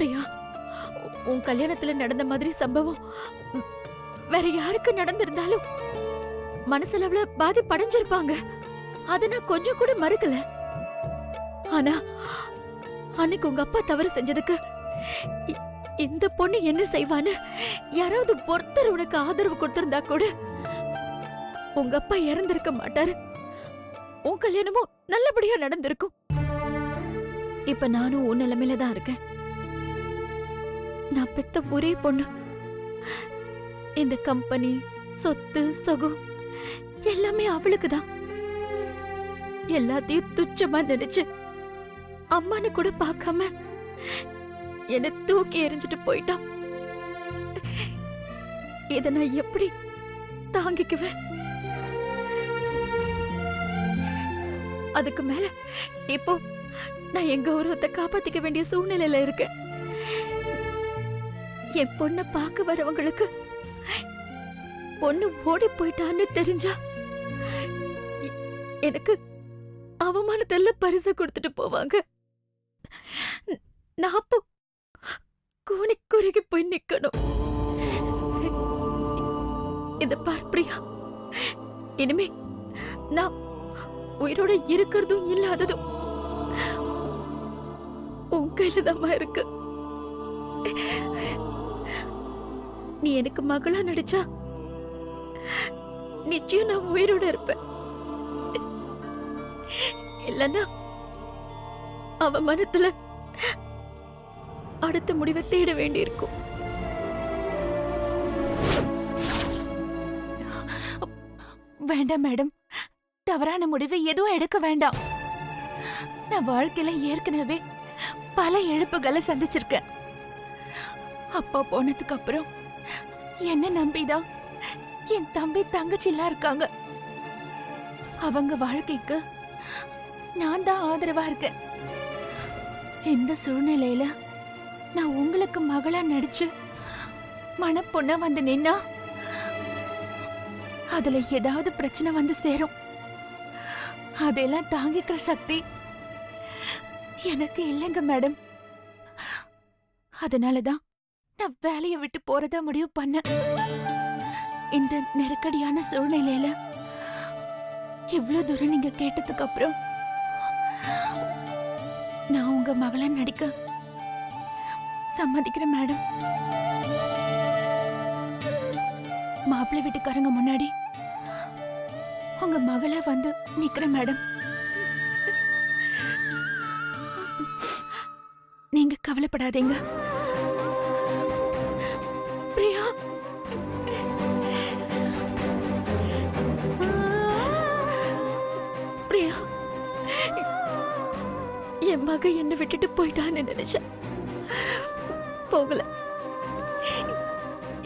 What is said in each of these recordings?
பிரியா, உன் கல்யாணத்துல நடந்த மாதிரி சம்பவம் வேற யாருக்கு நடந்திருந்தாலும் மனசளவுல பாதிப்படைஞ்சிருப்பாங்க. அத நான் கொஞ்சம் கூட மறுக்கல. ஆனா அன்னைக்கு உங்க அப்பா தவறு செஞ்சதுக்கு இந்த பொண்ணு என்ன செய்வான்னு யாராவது ஒருத்தர் உனக்கு ஆதரவு கொடுத்திருந்தா கூட உங்க அப்பா இறந்திருக்க மாட்டாரு. உன் கல்யாணமும் நல்லபடியா நடந்திருக்கும். இப்ப நானும் உன் நிலைமையில தான் இருக்கேன். நான் பெத்த ஒரே பொண்ணு. இந்த கம்பெனி, சொத்து, சொகம் எல்லாமே அவளுக்குதான். எல்லாத்தையும் துச்சமா நினைச்சு அம்மானு கூட பார்க்காம என்ன தூக்கி எறிஞ்சிட்டு போயிட்டான். இத நான் எப்படி தாங்கிக்குவேன்? அதுக்கு மேல இப்போ நான் என் கௌரவத்தை காப்பாத்திக்க வேண்டிய சூழ்நிலையில இருக்கேன். என் பொண்ண பார்க்க வரவங்களுக்கு பொண்ணு ஓடி போயிட்டான்னு தெரிஞ்சா எனக்கு அவமானத்தெல்லாம் பரிசா கொடுத்துட்டு போவாங்க. நான் அப்போ கூனி குறுகி போய் நிக்கணும். இந்த பார் பிரியா, இனிமே நான் உயிரோட இருக்கிறதும் இல்லாததும் உன் கையில தான் இருக்கு. நீ எனக்கு மகளா நடிச்சா நிச்சயம் நான் உயிரோட இருப்பேன். இல்லன்னா அவ மனத்துல அடுத்த முடிவை தேட வேண்டியிருக்கும். வேண்டாம் மேடம், தவறான முடிவை எதுவும் எடுக்க வேண்டாம். நான் வாழ்க்கையில ஏற்கனவே பல இழப்புகளை சந்திச்சிருக்கேன். அப்பா போனதுக்கு அப்புறம் என்ன நம்பிதான் என் தம்பி தங்கச்சிலாம் இருக்காங்க. அவங்க வாழ்க்கைக்கு நான் தான் ஆதரவா இருக்கேன். இந்த சூழ்நிலையில நான் உங்களுக்கு மகளா நடிச்சு மனப்பொண்ணா வந்து நின்னா அதுல ஏதாவது பிரச்சனை வந்து சேரும். அதெல்லாம் தாங்கிக்கிற சக்தி எனக்கு இல்லைங்க மேடம். அதனாலதான் நான் வேலையை விட்டு போறதா முடிவு பண்ணேன். இந்த நெருக்கடியான சூழ்நிலையில இவ்வளவு தூரம் நீங்க கேட்டதுக்கு அப்புறம் நான் உங்க மகளா நடிக்க சம்மதிக்கிறேன் மேடம். மாப்பிள்ளை வீட்டுக்காரங்க முன்னாடி உங்க மகளா வந்து நிக்கிறேன் மேடம். நீங்க கவலைப்படாதீங்க. பிரியா, பிரியா, என் மக என்ன விட்டுட்டு போயிட்டான்னு நினைச்சேன். போகல,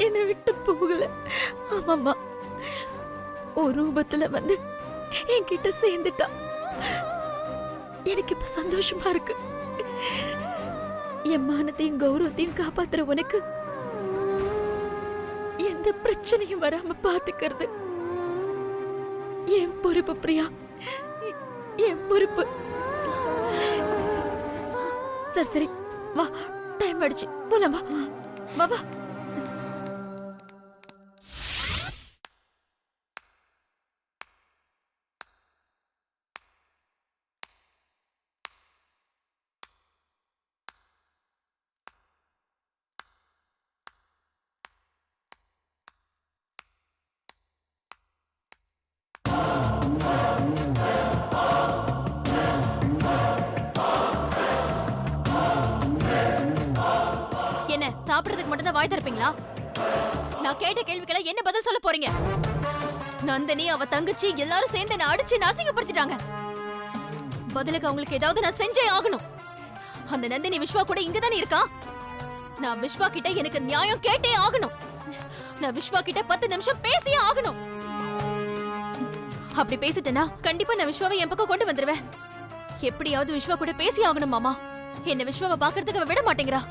என்னை விட்டு போகல. ஆமாம்மா, ஒரு ரூபத்துல வந்து என்கிட்ட சேர்ந்துட்டா. எனக்கு இப்ப சந்தோஷமா இருக்கு. என் மானத்தையும் கௌரவத்தையும் காப்பாத்துற உனக்கு எந்த பிரச்சனையும் வராம பாத்துக்கிறது என் பொறுப்பு பிரியா, என் பொறுப்பு. சரி சரி, வா, டைம் ஆயிடுச்சு, போலாம். வா வா வா. சாப்பிடுறதுக்கு மட்டும் தான் வாய் திறப்பீங்களா? நான் கேட்ட கேள்விகளை என்ன பதில் சொல்ல போறீங்க? நந்தினி, அவ தங்கச்சி எல்லாரும் சேர்ந்து என்ன அடிச்சு நாசிங்கப்படுத்திட்டாங்க. பதிலுக்கு அவங்களுக்கு ஏதாவது நான் செஞ்சே ஆகணும். அந்த நந்தினி விஸ்வா கூட இங்கதானே இருக்கா. நான் விஸ்வா கிட்ட எனக்கு நியாயம் கேட்டே ஆகணும். நான் விஸ்வா கிட்ட 10 நிமிஷம் பேசியே ஆகணும். அப்படி பேசிட்டேனா கண்டிப்பா நான் விஸ்வாவை என் பக்கம் கொண்டு வந்துருவேன். எப்படியாவது விஸ்வா கூட பேசி ஆகணும் மாமா. என்ன விஸ்வாவை பாக்குறதுக்கு அவ விட மாட்டேங்கிறா.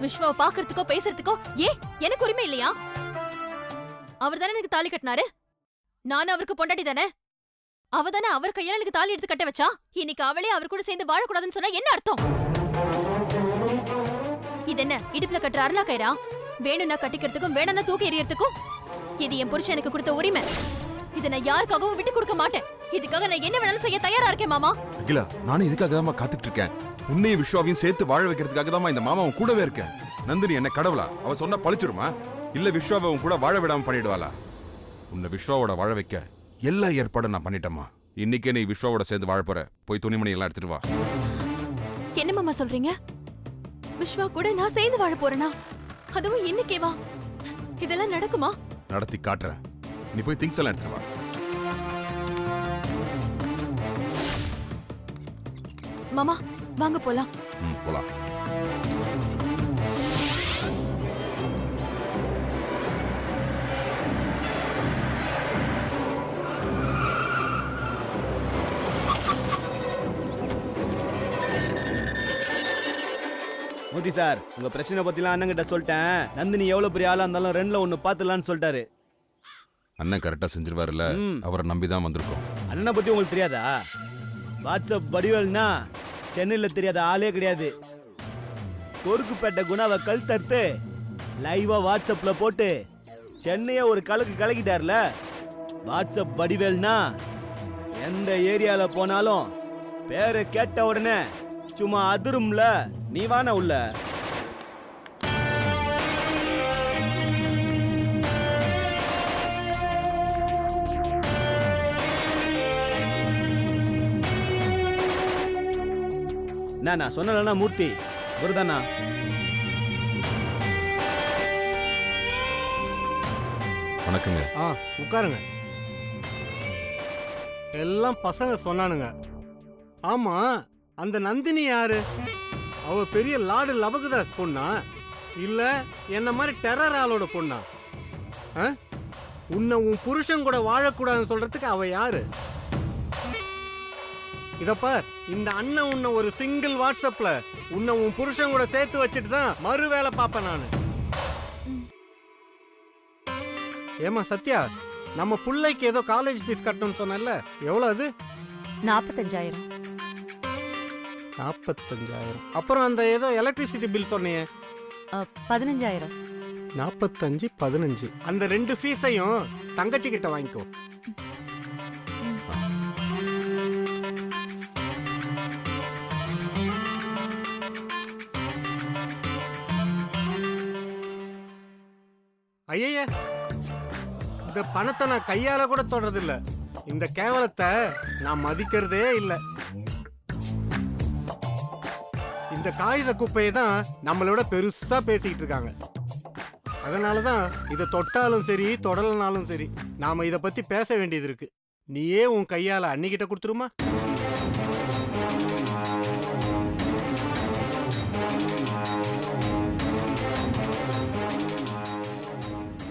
விஸ்வாவை பாக்குறதுக்கோ பேசுறதுக்கோ எனக்கு உரிமை இல்லையா? அவர் தானே எனக்கு தாலி கட்டினாரு. நானும் அவருக்கு பொண்டாட்டி தானே. அவ தானே அவர் கையால எனக்கு தாலி எடுத்து கட்ட வச்சா. இன்னைக்கு அவளே அவர் கூட சேர்ந்து வாழக்கூடாதுன்னு சொன்னா என்ன அர்த்தம்? இது என்ன இடுப்புல கட்டுற அருளா கயிறா? வேணும்னா கட்டிக்கிறதுக்கும் வேணும்னா தூக்கி எறியறதுக்கும் இது என் புருஷனுக்கு கொடுத்த உரிமை. இதை நான் யாருக்காகவும் விட்டு கொடுக்க மாட்டேன். இதுக்காக நான் என்ன வேணாலும் செய்ய தயாரா இருக்கேன் மாமா. அகிலா, நானும் இதுக்காக தான் காத்துட்டு இருக்கேன். உன்னையும் விஸ்வாவையும் சேர்த்து வாழ வைக்கிறதுக்காக தான் இந்த மாமாவும் கூடவே இருக்கேன். நந்தினி என்ன கடவுளா? அவ சொன்னா பழிச்சிருமா? இல்ல விஸ்வாவை உன் கூட வாழ விடாம பண்ணிடுவாளா? உன்னை விஸ்வாவோட வாழ வைக்க எல்லா ஏற்பாடும் நான் பண்ணிட்டேம்மா. இன்னைக்கே நீ விஸ்வாவோட சேர்ந்து வாழ போற. போய் துணிமணி எல்லாம் எடுத்துட்டு வா. என்ன மாமா சொல்றீங்க? விஸ்வா கூட நான் சேர்ந்து வாழ போறேனா? அதுவும் இன்னைக்கே வா? இதெல்லாம் நடக்குமா? நடத்தி காட்டுறேன். நீ போய் திங்ஸ் எல்லாம் எடுத்துட்டு வா. மாமா வாங்க போலாம். போலாம். மோதி சார், உங்க பிரச்சனை பத்திலாம் அண்ணங்கிட்ட சொல்லிட்டேன். நந்தினி எவ்வளவு பெரிய ஆளா இருந்தாலும் ரெண்டுல ஒண்ணு பாத்துலான்னு சொல்லிட்டாரு. அண்ணன் கரெக்டா செஞ்சிருவாருல்ல, அவரை நம்பிதான் வந்திருக்கோம். அண்ணனை பத்தி உங்களுக்கு தெரியாதா? வாட்ஸ்அப் வடிவேல்னா சென்னையில தெரியாத ஆளே கிடையாது. கொருக்குப்பேட்டை குணாவை கல் தடுத்து லைவா வாட்ஸ்அப்ல போட்டு சென்னைய ஒரு கலக்கிட்டார்ல. வாட்ஸ்அப் வடிவேல்னா எந்த ஏரியால போனாலும் பேரை கேட்ட உடனே சும்மா அதிரும்ல. நீ வான உள்ள. நான் சொன்னலன்னா மூர்த்தி இவருதானா? வணக்கங்க. உட்காருங்க. எல்லாம் பசங்க சொன்னானுங்க. ஆமா, அந்த நந்தினி யாரு? அவ பெரிய லார்டு லபகுதாஸ் பொண்ணா இல்ல என்ன மாதிரி டெரர் ஆளோட பொண்ணா? உன்னை உன் புருஷன் கூட வாழக்கூடாதுன்னு சொல்றதுக்கு அவ யாரு? இதப்ப இந்த அண்ணன் உன்னை ஒரு சிங்கிள் வாட்ஸ்அப்ல உன்னை உன் புருஷன் கூட சேர்த்து வச்சுட்டு தான் மறு வேலை பார்ப்பேன் நானு. ஏமா சத்யா, நம்ம பிள்ளைக்கு ஏதோ காலேஜ் ஃபீஸ் கட்டணும்னு சொன்னல, எவ்வளவு அது? 45,000. 45,000. அப்புறம் அந்த ஏதோ எலக்ட்ரிசிட்டி பில் சொன்னியே 15,000. 45, 15. அந்த ரெண்டு ஃபீஸையும் தங்கச்சி கிட்ட வாங்கிக்கோ. ஐய, இந்த பணத்தை நான் கையால கூட தொடறதில்ல. இந்த கேவலத்தை நான் மதிக்கிறதே இல்லை. இந்த காகித குப்பையை தான் நம்மளோட பெருசா பேசிக்கிட்டு இருக்காங்க. அதனாலதான் இதை தொட்டாலும் சரி தொடலனாலும் சரி நாம இத பத்தி பேச வேண்டியது இருக்கு. நீயே உன் கையால அன்னிக்கிட்ட கொடுத்துருமா?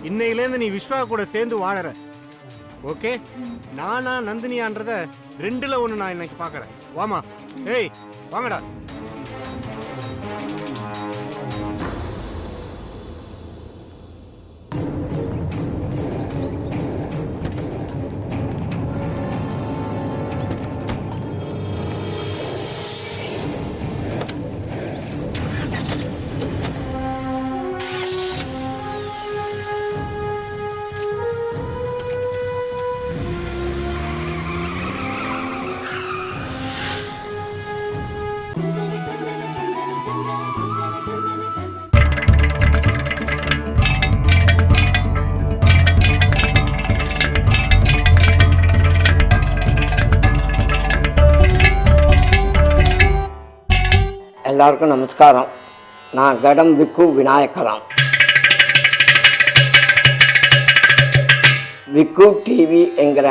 இன்னையிலேருந்து நீ விஸ்வா கூட சேர்ந்து வாழற. ஓகே? நானா நந்தினியான்றத ரெண்டுல ஒண்ணு நான் இன்னைக்கு பாக்குறேன். வாமா. ஏய் வாங்கடா. எல்லாருக்கும் நமஸ்காரம். நான் கடம் விக்கு விநாயகராம். விக்கு டிவி என்கிற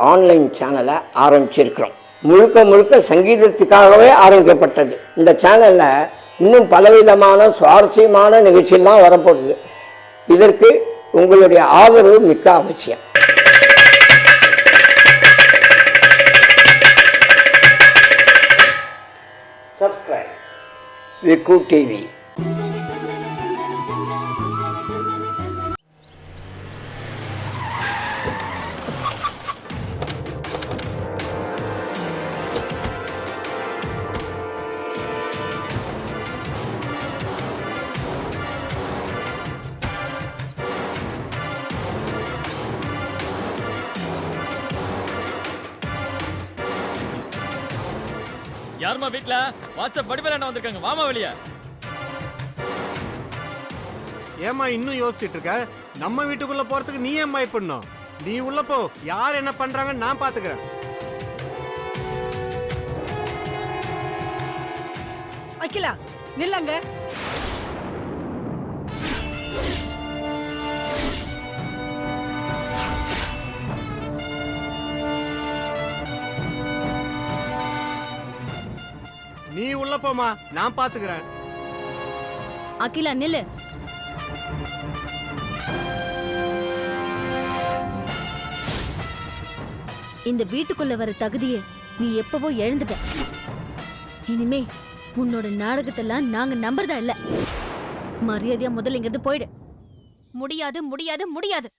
ஆன்லைன் சேனலை ஆரம்பிச்சிருக்கிறோம். முழுக்க சங்கீதத்துக்காகவே ஆரம்பிக்கப்பட்டது. இந்த சேனலில் இன்னும் பலவிதமான சுவாரஸ்யமான நிகழ்ச்சியெல்லாம் வரப்போகுது. இதற்கு உங்களுடைய ஆதரவு மிக்க அவசியம். சப்ஸ்கிரைப் விக்கு டிவி. யாருமா வீட்ல? வாட்ஸ்அப் வடிவேல என்ன வந்திருக்காங்க, வாமா வெளிய. ஏமா இன்னும் யோசிச்சுட்டு இருக்க? நம்ம வீட்டுக்குள்ள போறதுக்கு நீ ஏன் பயப்படணும்? நீ உள்ள போ, யார் என்ன பண்றாங்கன்னு நான் பாத்துக்கிறேன். அகிலா நில்லங்க. நீ உள்ள போமா, நான் பாத்துக்கிறேன். அகிலா நில்லு. இந்த வீட்டுக்குள்ள வர தகுதியை நீ எப்பவோ எழுந்துட்ட. இனிமே உன்னோட நாடகத்தெல்லாம் நாங்க நம்புறதா இல்ல. மரியாதையா முதல்ல இங்கிருந்து போயிடு. முடியாது முடியாது முடியாது.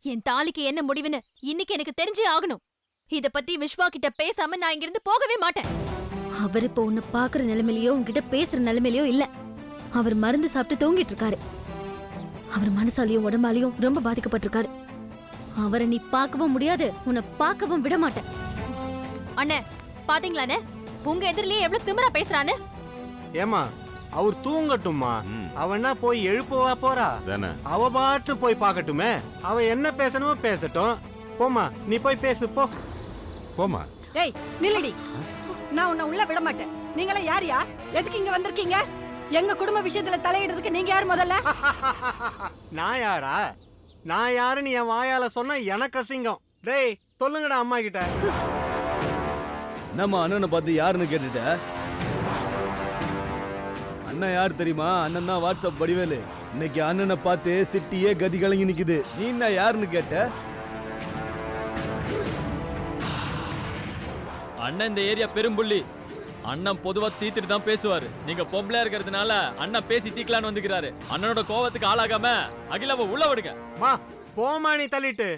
என் தாலிக்கு என்ன முடிவுன்னு இன்னைக்கு எனக்கு தெரிஞ்சே ஆகணும். இத பத்தி விஸ்வா கிட்ட பேசாம நான் இங்கிருந்து போகவே மாட்டேன். அவர் இப்ப உன்னை பாக்குற நிலைமையிலயோ உன்கிட்ட பேசுற நிலைமையிலயோ இல்ல. அவர் மருந்து சாப்பிட்டு தூங்கிட்டு இருக்காரு. அவர் மனசாலையும் உடம்பாலையும் ரொம்ப பாதிக்கப்பட்டிருக்காரு. அவரை நீ பார்க்கவும் முடியாது, உன்னை பார்க்கவும் விட மாட்டேன். அண்ணே பாத்தீங்களாண்ணே, உங்க எதிரிலேயே எவ்வளவு திமிரா பேசுறான்னு. ஏமா அவர் தூங்கட்டும்மா, அவனா போய் எழுப்பவா போறா? அவ பாட்டு போய் பார்க்கட்டுமே. அவ என்ன பேசணுமோ பேசட்டும். போமா, நீ போய் பேசு போ. போமா. ஏய் நில்லடி, நான் உன்னை உள்ள விட மாட்டேன். நீங்களே யாரியா? எதுக்கு இங்க வந்திருக்கீங்க? எங்க குடும்ப விஷயத்துல தலையிடுறதுக்கு நீங்க யார் முதல்ல? நான் யாரா? நான் யாருன்னு என் வாயால சொன்னா எனக்கு அசிங்கம். டேய் சொல்லுங்கடா அம்மா கிட்ட. நம்ம அண்ணனை பார்த்து யாருன்னு கேட்டுட்ட? அண்ணன் யார் தெரியுமா? அண்ணன் தான் வாட்ஸ்அப் வடிவேலு. இன்னைக்கு அண்ணனை பார்த்து சிட்டியே கதி கலங்கி நிக்குது. நீ என்ன யாருன்னு கேட்ட? அண்ணன் இந்த ஏரியா பெரும்புள்ளி. அண்ணன் பொதுவா தீத்துட்டு தான் பேசுவாரு. நீங்க பொம்பளையா இருக்கிறதுனால அண்ணன் பேசி தீக்கலான்னு வந்துக்கிறாரு. அண்ணனோட கோவத்துக்கு ஆளாகாம அகிலாவை உள்ள விடுங்க. மா போமா, நீ தள்ளிட்டு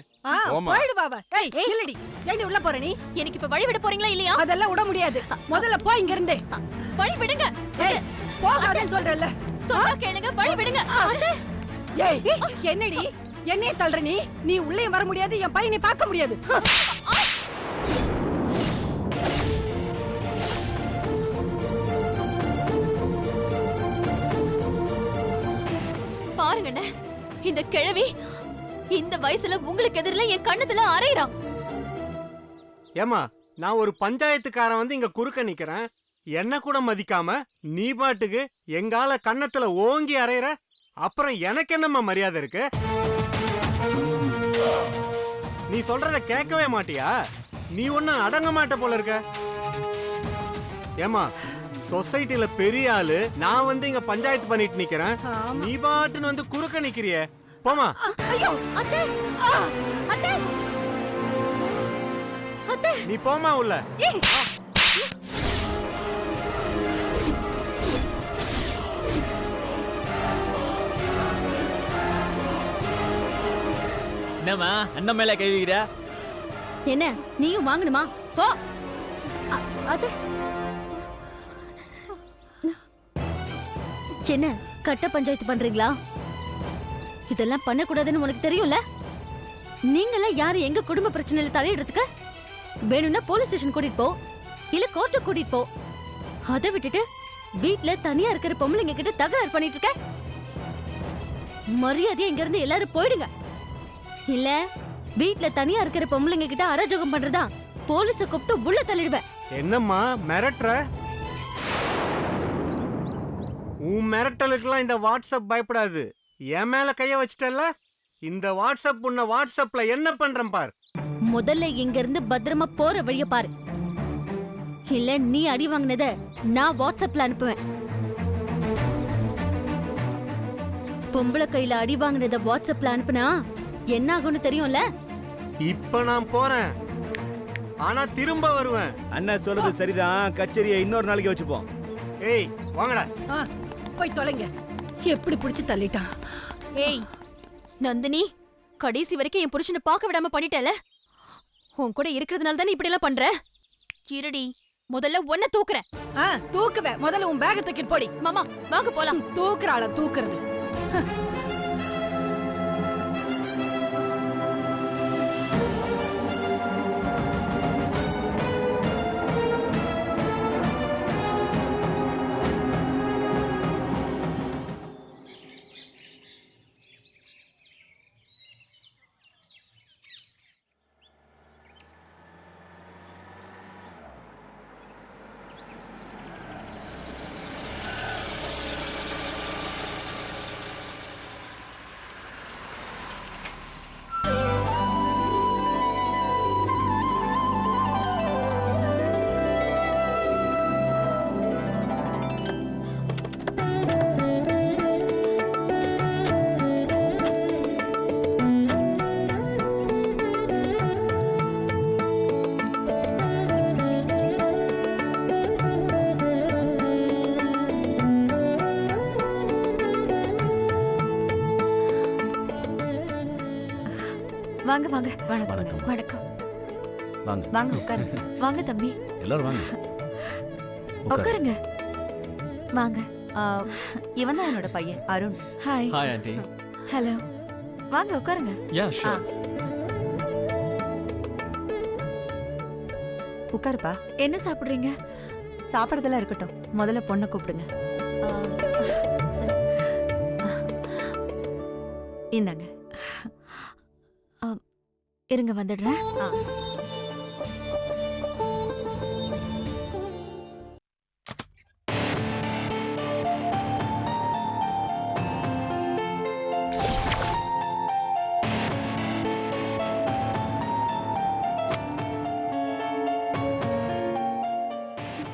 போயிடுவாவ. ஏய் நில்லடி, ஏண்டி உள்ள போற நீ? எனக்கு இப்ப வழி விட போறீங்களா இல்லையா? அதெல்லாம் விட முடியாது. முதல்ல போ இங்க இருந்தே. வழி விடுங்க. ஏய் போகாதேன்னு சொல்றேன்ல. சொன்னா கேளுங்க, வழி விடுங்க. ஏய் என்னடி என்னைய தள்ளுற நீ? நீ உள்ளே வர முடியாது, என் பையனை பார்க்க முடியாது. பாருங்கண்ணே, இந்த கிழவி இந்த வயசுல உங்களுக்கு எதிரில என் கண்ணத்துல அரைறான். ஏமா நான் ஒரு பஞ்சாயத்துக்காரன் வந்து இங்க குறுக்க நிக்கிறேன். என்ன கூட மதிக்காம நீ பாட்டுக்கு எங்கால கண்ணத்துல ஓங்கி அறையிற. அப்புறம் எனக்கு என்னம்மா மரியாதை இருக்கு? நீ சொல்றத கேட்கவே மாட்டியா? நீ ஒன்னும் அடங்க மாட்ட போல இருக்க. ஏமா சொசைட்டில பெரிய ஆளு, நான் வந்து இங்க பஞ்சாயத்து பண்ணிட்டு நிக்கிறேன். நீ பாட்டுன்னு வந்து குறுக்க நிக்கிறியே. போமா. ஐயோ அத்தை, அத்தை, அத்தை. நீ போமா உள்ள. என்னம்மா அண்ணன் மேல கை வைக்கிற? என்ன நீயும் வாங்கணுமா? போ. அது என்ன கட்ட பஞ்சாயத்து பண்றீங்களா? இதெல்லாம் பண்ணக்கூடாதுன்னு உனக்கு தெரியும்ல. நீங்கள யாரு எங்க குடும்ப பிரச்சனையில தலையிடுறதுக்கு? வேணும்னா போலீஸ் ஸ்டேஷன் கூட்டிட்டு போ, இல்ல கோர்ட்டுக்கு கூட்டிட்டு போ. அதை விட்டுட்டு வீட்ல தனியா இருக்கிற பொம்பளைங்க கிட்ட தகராறு பண்ணிட்டு இருக்க. மரியாதையா இங்க இருந்து எல்லாரும் போயிடுங்க. இல்ல வீட்ல தனியா இருக்கிற பொம்பளைங்க கிட்ட அராஜகம் பண்றதா போலீஸ கூப்பிட்டு உள்ள தள்ளிடுவேன். என்னம்மா மிரட்டுற? உன் மிரட்டலுக்குலாம் இந்த வாட்ஸ்அப் பயப்படாது. என் மேல கைய வச்சிட்டல்ல, இந்த வாட்ஸ்அப் உன்னை வாட்ஸ்அப்ல என்ன பண்றேன் பார். முதல்ல இங்க இருந்து பத்திரமா போற வழிய பாரு. இல்ல நீ அடி வாங்கினத நான் வாட்ஸ்அப்ல அனுப்புவேன். பொம்பளை கையில அடி வாங்கினத வாட்ஸ்அப்ல அனுப்புனா என்ன ஆகும்னு தெரியும்ல. இப்ப நான் போறேன், ஆனா திரும்ப வருவேன். அண்ணன் சொல்றது சரிதான். கச்சேரியை இன்னொரு நாளைக்கு வச்சுப்போம். ஏய் வாங்கடா. போய் தொலைங்க. எப்படி பிடிச்சு தள்ளிட்டான். ஏய் நந்தினி, கடைசி வரைக்கும் என் புருஷனை பார்க்க விடாம பண்ணிட்டல. உன் கூட இருக்கிறதுனால தானே இப்படி எல்லாம் பண்ற. கிரடி, முதல்ல ஒன்ன தூக்குறேன். தூக்குவேன். முதல்ல உன் பேக தூக்கிட்டு போடி. மாமா வாங்க போலாம். தூக்குறாள தூக்குறது. வாங்க வாங்க வணக்கம் வணக்கம். வாங்க வாங்க உட்காருங்க. வாங்க தம்பி, எல்லாரும் வாங்க. உட்காருங்க. வாங்க. இவன் தான் என்னோட பையன் Arun. Hi. Hi aunty. Hello. வாங்க உட்காருங்க. Yeah sure. உட்காருப்பா. என்ன சாப்பிடுறீங்க? சாப்பிடறதெல்லாம் இருக்கட்டும், முதல்ல பொண்ணை கூப்பிடுங்க. ஆ, சரி. இந்தாங்க. இருங்க வந்துடுறேன்.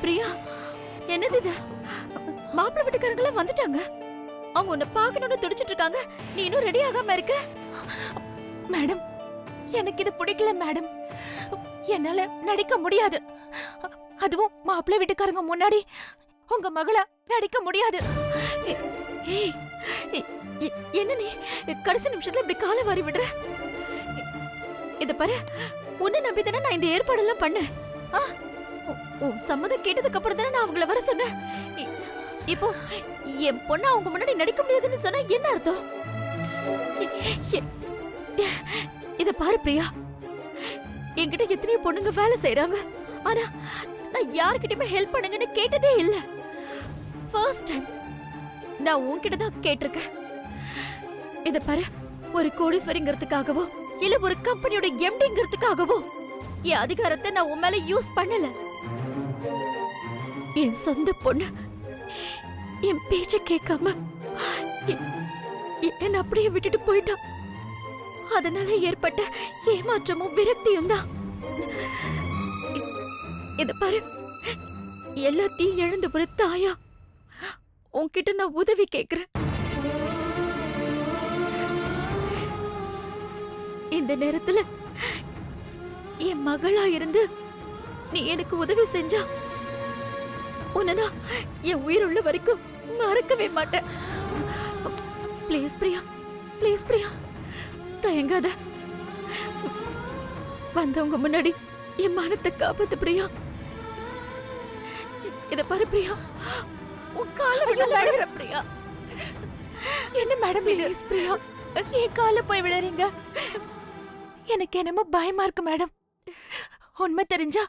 பிரியா, என்னது இது? மாப்பிள்ளை வீட்டுக்காரங்கள வந்துட்டாங்க. அவங்க உன்னை பார்க்கணும்னு துடிச்சிட்டு இருக்காங்க. நீ இன்னும் ரெடி ஆகாம இருக்க? மேடம், எனக்கு இது பிடிக்கல மேடம். என்னால நடிக்க முடியாது. அதுவும் மாப்பிள்ளை வீட்டுக்காரங்க முன்னாடி உங்க மகளை நடிக்க முடியாது. ஏய், என்ன நீ கடைசி நிமிஷத்துல இப்படி காலை வாரி விடுற? இத பாரு, உன்னை நம்பி தானே நான் இந்த ஏற்பாடெல்லாம் பண்ணேன். உன் சம்மதம் கேட்டதுக்கு அப்புறம் தானே நான் அவங்கள வர சொன்னேன். இப்போ என் பொண்ணு அவங்க முன்னாடி நடிக்க முடியாதுன்னு சொன்னா என்ன அர்த்தம்? இத பாரு பிரியா, என்கிட்ட எத்தனையோ பொண்ணுங்க வேலை செய்யறாங்க. ஆனா நான் யாருக்கிட்டயுமே ஹெல்ப் பண்ணுங்கன்னு கேட்டதே இல்ல. ஃபர்ஸ்ட் டைம் நான் உன்கிட்ட தான் கேட்டிருக்கேன். இத பாரு, ஒரு கோடீஸ்வரிங்கிறதுக்காகவோ இல்ல ஒரு கம்பெனியோட எம்டிங்கிறதுக்காகவோ என் அதிகாரத்தை நான் உன் மேல யூஸ் பண்ணல. என் சொந்த பொண்ணு என் பேச்ச கேட்காம என்ன அப்படியே விட்டுட்டு போயிட்டான். அதனால ஏற்பட்ட ஏமாற்றமும் விரக்தியும் தான். இத பாரு, எல்லாத்தையும் இழந்த ஒரு தாயா உன்கிட்ட நான் உதவி கேக்குறேன். இந்த நேரத்துல என் மகளா இருந்து நீ எனக்கு உதவி செஞ்சா உன்னை நான் என் உயிர் உள்ள வரைக்கும் மறக்கவே மாட்டேன். ப்ளீஸ் பிரியா, ப்ளீஸ் பிரியா, தயங்காத. வந்தவங்க முன்னாடி என் மானத்தை காப்பாத்து பிரியா. இத பாரு பிரியா, உன் கால விட பிரியா. என்ன மேடம் இது? பிரியா, என் கால போய் விடுறீங்க. எனக்கு என்னமோ பயமா இருக்கு மேடம். உண்மை தெரிஞ்சா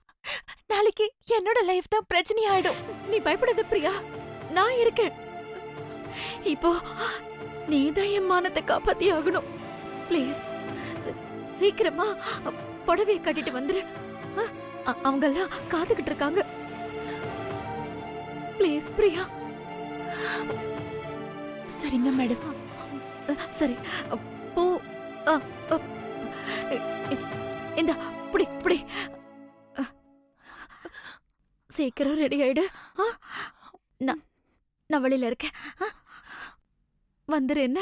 நாளைக்கு என்னோட லைஃப் தான் பிரச்சனை ஆயிடும். நீ பயப்படாத பிரியா, நான் இருக்கேன். இப்போ நீதான் என் மானத்தை காப்பாத்தி ஆகணும். ப்ளீஸ் சீக்கிரமா புடவைய கட்டிட்டு வந்துரு. அவங்க எல்லாம் காத்துக்கிட்டு இருக்காங்க. ப்ளீஸ் பிரியா. சரிங்க மேடம். சரி, பூ இந்த புடி புடி. சீக்கிரம் ரெடி ஆயிடு. நான் வெளியில இருக்கேன். வந்துரு. என்ன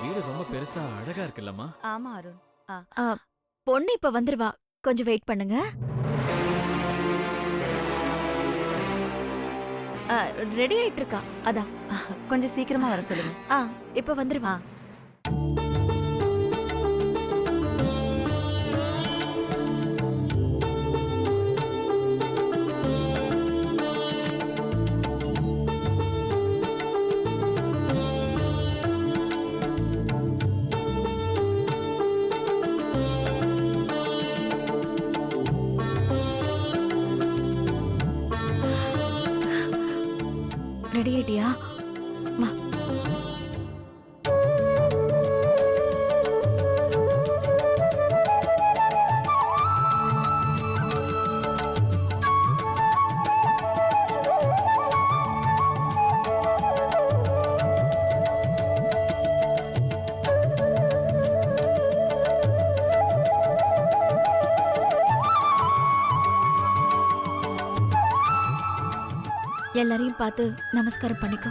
வீடு ரொம்ப பெருசா அழகா இருக்குல்லம்மா. ஆமா அருண். பொண்ணு இப்ப வந்துருவா, கொஞ்சம் வெயிட் பண்ணுங்க. ரெடி ஆயிட்டு இருக்கா, அதான். கொஞ்சம் சீக்கிரமா வர சொல்லுங்க. இப்ப வந்துருவா. ரெடி ஆயிட்டியா? வா. எல்லாரையும் பார்த்து நமஸ்காரம் பண்ணிக்கோ.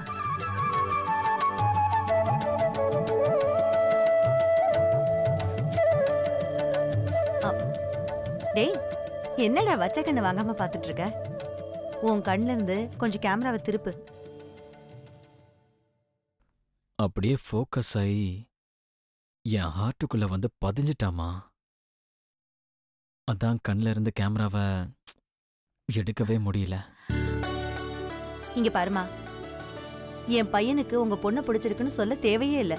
என்னடா வச்ச கண்ணு வாங்காம பாத்துட்டு இருக்க? உன் கண்ணுல இருந்து கொஞ்சம் கேமராவை திருப்பு. அப்படியே ஃபோக்கஸ் ஆகி என் ஹார்ட்டுக்குள்ள வந்து பதிஞ்சிட்டாமா. அதான் கண்ல இருந்து கேமராவை எடுக்கவே முடியல. இங்க பாருமா, என் பையனுக்கு உங்க பொண்ணை பிடிச்சிருக்குன்னு சொல்ல தேவையே இல்ல.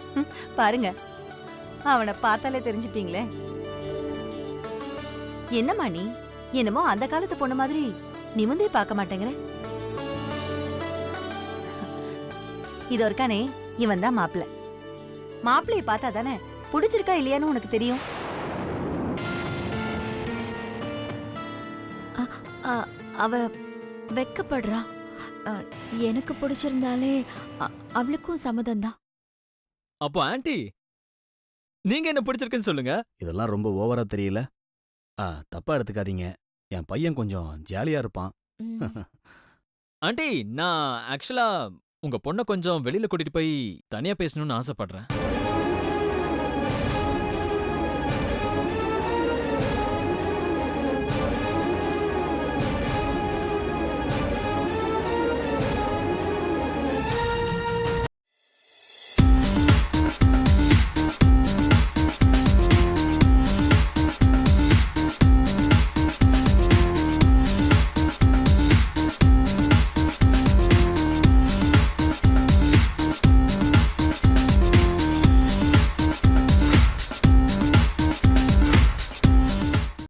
பாருங்க, அவனை பார்த்தாலே தெரிஞ்சுப்பீங்களே. என்னம்மா நீ என்னமோ அந்த காலத்து பொண்ணு மாதிரி நிமிந்தே பார்க்க மாட்டேங்கிற. இது இருக்கானே, இவன் தான் மாப்பிள்ள. மாப்பிள்ளைய பார்த்தா தானே பிடிச்சிருக்கா இல்லையான்னு உனக்கு தெரியும். அவ வெக்கப்படுறா. எனக்கு பிடிச்சிருந்தாலே அவளுக்கும் சம்மதம்தான். அப்போ ஆன்ட்டி, நீங்க என்ன பிடிச்சிருக்குன்னு சொல்லுங்க. இதெல்லாம் ரொம்ப ஓவரா தெரியல. தப்பா எடுத்துக்காதீங்க. என் பையன் கொஞ்சம் ஜாலியா இருப்பான். ஆன்ட்டி, நான் ஆக்சுவலா உங்க பொண்ணை கொஞ்சம் வெளியில கூட்டிட்டு போய் தனியா பேசணும்னு ஆசைப்படுறேன்.